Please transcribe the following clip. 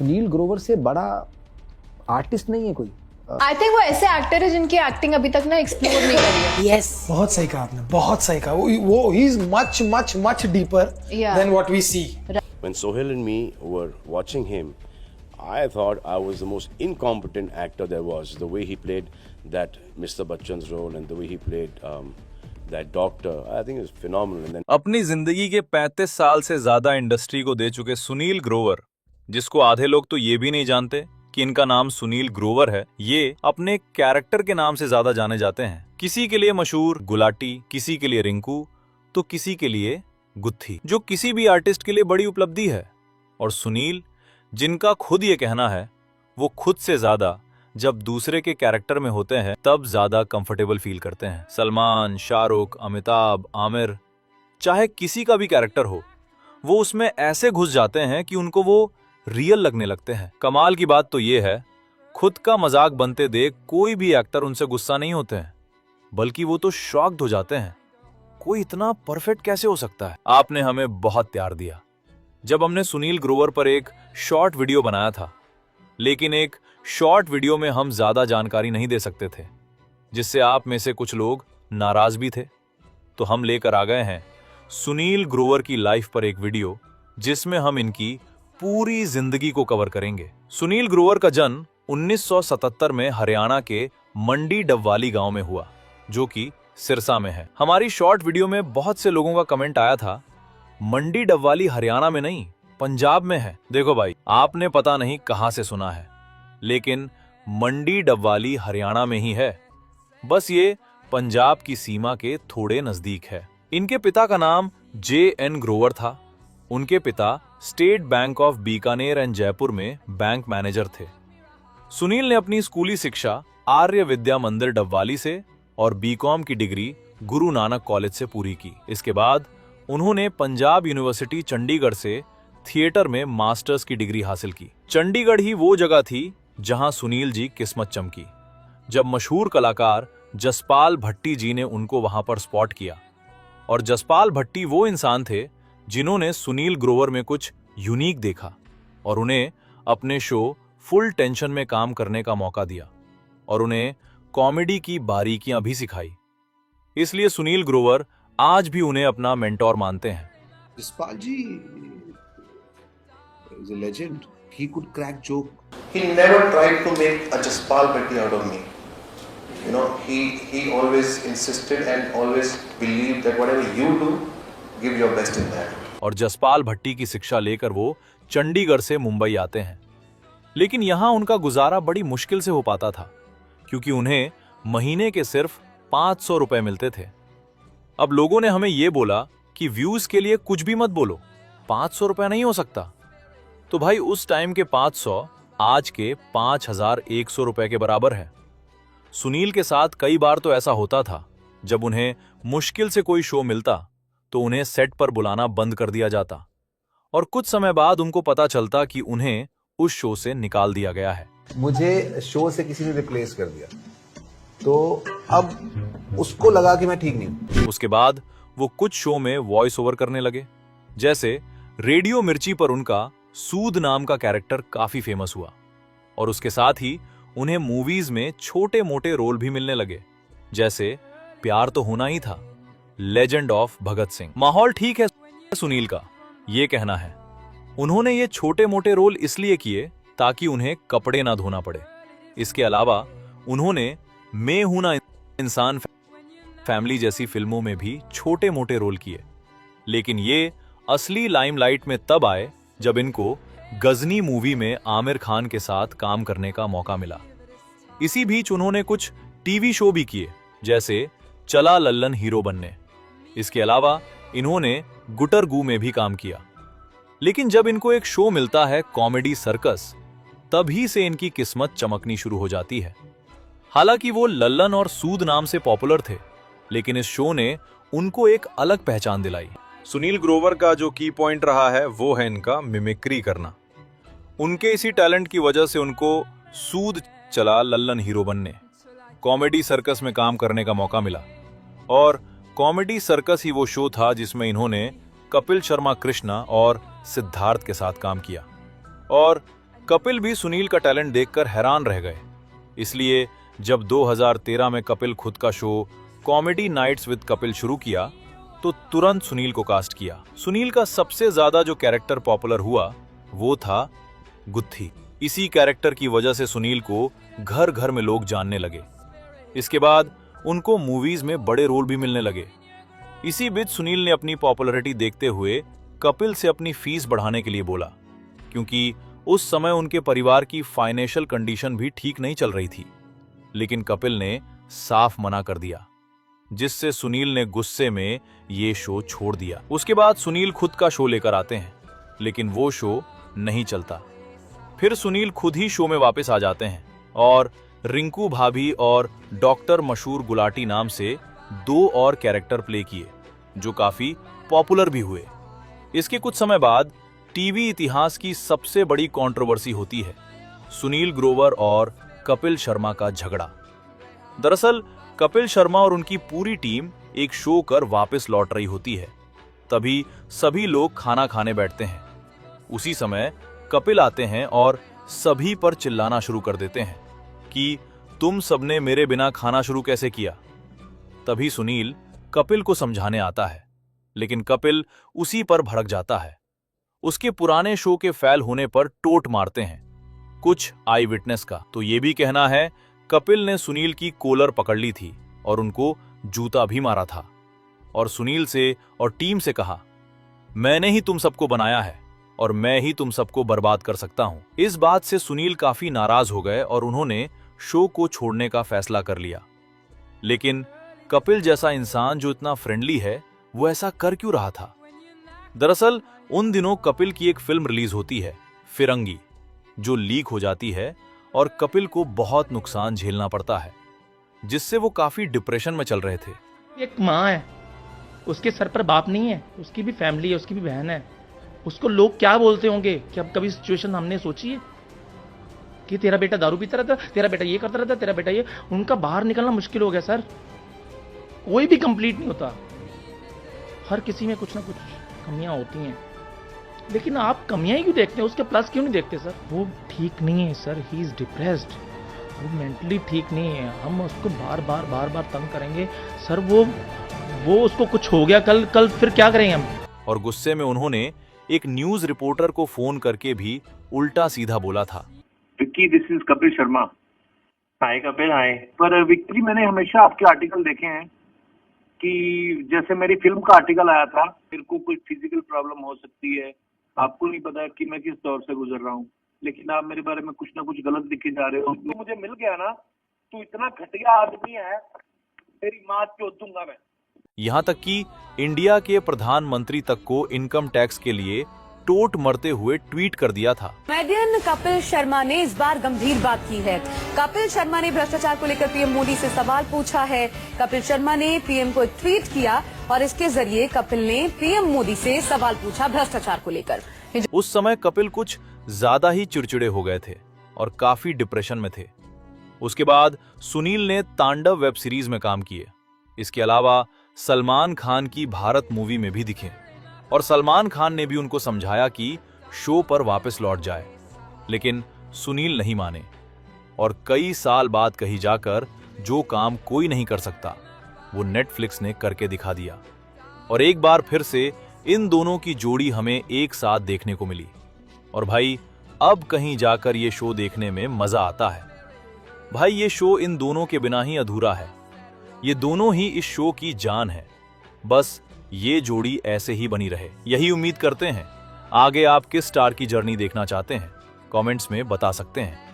सुनील ग्रोवर से बड़ा आर्टिस्ट नहीं है कोई। आई थिंक वो ऐसे एक्टर है जिनकी एक्टिंग अभी तक ना एक्सप्लोर नहीं करी है। यस बहुत सही कहा आपने, बहुत सही कहा। वो ही is much much much deeper than what we see. When Sohail and me were watching him, I thought I was the most incompetent actor there was. The way he played that Mr. Bachchan's role and the way he played that doctor, I think it was phenomenal. And then अपनी जिंदगी के 35 साल से ज्यादा industry को दे चुके सुनील ग्रोवर, जिसको आधे लोग तो ये भी नहीं जानते कि इनका नाम सुनील ग्रोवर है, ये अपने कैरेक्टर के नाम से ज्यादा जाने जाते हैं। किसी के लिए मशहूर गुलाटी, किसी के लिए रिंकू, तो किसी के लिए गुत्थी, जो किसी भी आर्टिस्ट के लिए बड़ी उपलब्धि है। और सुनील, जिनका खुद ये कहना है वो खुद से ज्यादा जब दूसरे के कैरेक्टर में होते हैं तब ज्यादा कंफर्टेबल फील करते हैं। सलमान, शाहरुख, अमिताभ, आमिर, चाहे किसी का भी कैरेक्टर हो, वो उसमें ऐसे घुस जाते हैं कि उनको वो रियल लगने लगते हैं। कमाल की बात तो ये है, खुद का मजाक बनते देख कोई भी एक्टर उनसे गुस्सा नहीं होते हैं, बल्कि वो तो शॉक्ड हो जाते हैं, कोई इतना परफेक्ट कैसे हो सकता है। आपने हमें बहुत प्यार दिया जब हमने सुनील ग्रोवर पर एक शॉर्ट वीडियो बनाया था, लेकिन एक शॉर्ट वीडियो में हम ज्यादा जानकारी नहीं दे सकते थे, जिससे आप में से कुछ लोग नाराज भी थे। तो हम लेकर आ गए हैं सुनील ग्रोवर की लाइफ पर एक वीडियो, जिसमें हम इनकी पूरी जिंदगी को कवर करेंगे। सुनील ग्रोवर का जन्म 1977 में हरियाणा के मंडी डबवाली गांव में हुआ, जो कि सिरसा में है। हमारी शॉर्ट वीडियो में बहुत से लोगों का कमेंट आया था, मंडी डबवाली हरियाणा में नहीं पंजाब में है। देखो भाई, आपने पता नहीं कहां से सुना है, लेकिन मंडी डबवाली हरियाणा में ही है, बस ये पंजाब की सीमा के थोड़े नजदीक है। इनके पिता का नाम J.N. ग्रोवर था। उनके पिता state bank of Bikaner and Jaipur में बैंक मैनेजर थे। सुनील ने अपनी स्कूली शिक्षा आर्य विद्या मंदिर डबवाली से और बीकॉम की डिग्री गुरु नानक कॉलेज से पूरी की। इसके बाद उन्होंने पंजाब यूनिवर्सिटी चंडीगढ़ से थिएटर में मास्टर्स की डिग्री हासिल की। चंडीगढ़ ही वो जगह थी जहां सुनील जी किस्मत चमकी, जब मशहूर कलाकार जसपाल भट्टी जी ने उनको वहां पर स्पॉट किया। और जसपाल भट्टी वो इंसान थे जिन्होंने सुनील ग्रोवर में कुछ यूनिक देखा और उन्हें अपने शो फुल टेंशन में काम करने का मौका दिया और उन्हें कॉमेडी की बारीकियां भी सिखाई। इसलिए सुनील ग्रोवर आज भी उन्हें अपना मेंटोर मानते हैं। Jaspal ji is a legend. He could crack joke. He never tried to make a Jaspal Bhatti out of me. You know, he always insisted and always believed that whatever you do, give your best in that. और जसपाल भट्टी की शिक्षा लेकर वो चंडीगढ़ से मुंबई आते हैं, लेकिन यहां उनका गुजारा बड़ी मुश्किल से हो पाता था, क्योंकि उन्हें महीने के सिर्फ 500 रुपए मिलते थे। अब लोगों ने हमें यह बोला कि व्यूज के लिए कुछ भी मत बोलो, 500 रुपए नहीं हो सकता। तो भाई, उस टाइम के 500 आज के 5100 रुपए के बराबर है। सुनील के साथ कई बार तो ऐसा होता था, जब उन्हें मुश्किल से कोई शो मिलता तो उन्हें सेट पर बुलाना बंद कर दिया जाता और कुछ समय बाद उनको पता चलता कि उन्हें उस शो से निकाल दिया गया है। मुझे शो से किसी ने रिप्लेस कर दिया, तो अब उसको लगा कि मैं ठीक नहीं हूं। उसके बाद वो कुछ शो में वॉइस ओवर करने लगे, जैसे रेडियो मिर्ची पर उनका सूद नाम का कैरेक्टर काफी फेमस हुआ और उसके साथ ही उन्हें मूवीज में छोटे मोटे रोल भी मिलने लगे, जैसे प्यार तो होना ही था, लेजेंड ऑफ भगत सिंह। माहौल ठीक है सुनील का, ये कहना है। उन्होंने ये छोटे मोटे रोल इसलिए किए ताकि उन्हें कपड़े ना धोना पड़े। इसके अलावा उन्होंने मैं हूं ना इंसान फैमिली जैसी फिल्मों में भी छोटे मोटे रोल किए, लेकिन ये असली लाइमलाइट में तब आए जब इनको गजनी मूवी में आमिर खान के साथ काम करने का मौका मिला। इसी बीच उन्होंने कुछ टीवी शो भी किए, जैसे चला लल्लन हीरो बनने। इसके अलावा इन्होंने गुटरगू में भी काम किया। लेकिन जब इनको एक शो मिलता है कॉमेडी सर्कस, तभी से इनकी किस्मत चमकनी शुरू हो जाती है। हालांकि वो लल्लन और सूद नाम से पॉपुलर थे, लेकिन इस शो ने उनको एक अलग पहचान दिलाई। सुनील ग्रोवर का जो की पॉइंट रहा है वो है इनका मिमिक्री करना। उनके इसी टैलेंट की वजह से उनको सूद चला लल्लन हीरो बनने, कॉमेडी सर्कस में काम करने का मौका मिला। और कॉमेडी सर्कस ही वो शो था जिसमें इन्होंने कपिल शर्मा कृष्णा और सिद्धार्थ के साथ काम किया। और कपिल भी सुनील का टैलेंट देखकर हैरान रह गए। इसलिए जब 2013 में कपिल खुद का show comedy nights with Kapil शुरू किया तो तुरंत सुनील को कास्ट किया। सुनील का सबसे ज्यादा जो कैरेक्टर पॉपुलर हुआ वो था गुत्थी। इसी कैरेक्टर की वजह से सुनील को घर घर में लोग जानने लगे। इसके बाद उनको मूवीज में बड़े रोल भी मिलने लगे। इसी बीच सुनील ने अपनी पॉपुलैरिटी देखते हुए कपिल से अपनी फीस बढ़ाने के लिए बोला, क्योंकि उस समय उनके परिवार की फाइनेंशियल कंडीशन भी ठीक नहीं चल रही थी। लेकिन कपिल ने साफ मना कर दिया, जिससे सुनील ने गुस्से में ये शो छोड़ दिया। उसके बाद सुनील खुद का शो लेकर आते हैं, लेकिन वो शो नहीं चलता। फिर सुनील खुद ही शो में वापस आ जाते हैं और रिंकू भाभी और डॉक्टर मशहूर गुलाटी नाम से 2 और कैरेक्टर प्ले किए, जो काफी पॉपुलर भी हुए। इसके कुछ समय बाद टीवी इतिहास की सबसे बड़ी कंट्रोवर्सी होती है सुनील ग्रोवर और कपिल शर्मा का झगड़ा। दरअसल कपिल शर्मा और उनकी पूरी टीम एक शो कर वापस लौट रही होती है। तभी सभी लोग खाना खाने बैठते हैं। उसी समय कपिल आते हैं और सभी पर चिल्लाना शुरू कर देते हैं कि तुम सबने मेरे बिना खाना शुरू कैसे किया। तभी सुनील कपिल को समझाने आता है, लेकिन कपिल उसी पर भड़क जाता है। उसके पुराने शो के फेल होने पर टोट मारते हैं। कुछ आई विटनेस का तो ये भी कहना है कपिल ने सुनील की कॉलर पकड़ ली थी और उनको जूता भी मारा था और सुनील से और टीम से कहा, मैंने ही तुम सबको बनाया है और मैं ही तुम सबको बर्बाद कर सकता हूं। इस बात से सुनील काफी नाराज हो गए और उन्होंने शो को छोड़ने का फैसला कर लिया। लेकिन कपिल जैसा इंसान जो इतना फ्रेंडली है, वो ऐसा कर क्यों रहा था? दरअसल उन दिनों कपिल की एक फिल्म रिलीज होती है, फिरंगी, जो लीक हो जाती है और कपिल को बहुत नुकसान झेलना पड़ता है, जिससे वो काफी डिप्रेशन में चल रहे थे। एक माँ है, उसके सर पर बाप नहीं है, उसकी भी फैमिली है, उसकी भी बहन है। उसको लोग क्या बोलते होंगे कि अब कभी सिचुएशन हमने सोची है कि तेरा बेटा दारू पीता रहता, तेरा बेटा ये करता रहता, तेरा बेटा ये। उनका बाहर निकलना मुश्किल हो गया सर। कोई भी कंप्लीट नहीं होता, हर किसी में कुछ ना कुछ कमियां होती हैं। लेकिन आप कमियां ही क्यों देखते हैं, उसके प्लस क्यों नहीं देखते सर? वो ठीक नहीं है सर, ही इज डिप्रेस्ड, वो मेंटली ठीक नहीं है। हम उसको बार बार तंग करेंगे सर, वो उसको कुछ हो गया कल फिर क्या करेंगे हम? और गुस्से में उन्होंने एक न्यूज रिपोर्टर को फोन करके भी उल्टा सीधा बोला था। Vicky, this is Kapil Sharma. Hi Kapil, hi. पर विक्की, मैंने हमेशा आपके आर्टिकल देखे हैं कि जैसे मेरी फिल्म का आर्टिकल आया था, मेरे को कोई फिजिकल प्रॉब्लम हो सकती है, आपको नहीं पता कि मैं किस दौर से गुजर रहा हूँ, लेकिन आप मेरे बारे में कुछ ना कुछ गलत लिखे जा रहे हो। तो मुझे मिल गया ना, तू इतना घटिया आदमी है, तेरी माँ चोद दूंगा मैं। यहाँ तक कि इंडिया के प्रधानमंत्री तक को इनकम टैक्स के लिए टोट मरते हुए ट्वीट कर दिया था। कॉमेडियन कपिल शर्मा ने इस बार गंभीर बात की है। कपिल शर्मा ने भ्रष्टाचार को लेकर पीएम मोदी से सवाल पूछा है। कपिल शर्मा ने पीएम को ट्वीट किया और इसके जरिए कपिल ने पीएम मोदी से सवाल पूछा भ्रष्टाचार को लेकर। उस समय कपिल कुछ ज्यादा ही चिड़चिड़े हो गए थे और काफी डिप्रेशन में थे। उसके बाद सुनील ने तांडव वेब सीरीज में काम किए। इसके अलावा सलमान खान की भारत मूवी में भी दिखे और सलमान खान ने भी उनको समझाया कि शो पर वापस लौट जाए, लेकिन सुनील नहीं माने और कई साल बाद कहीं जाकर जो काम कोई नहीं कर सकता वो नेटफ्लिक्स ने करके दिखा दिया और एक बार फिर से इन दोनों की जोड़ी हमें एक साथ देखने को मिली। और भाई, अब कहीं जाकर ये शो देखने में मजा आता है। भाई, ये शो इन दोनों के बिना ही अधूरा है। ये दोनों ही इस शो की जान है। बस ये जोड़ी ऐसे ही बनी रहे, यही उम्मीद करते हैं। आगे आप किस स्टार की जर्नी देखना चाहते हैं, कमेंट्स में बता सकते हैं।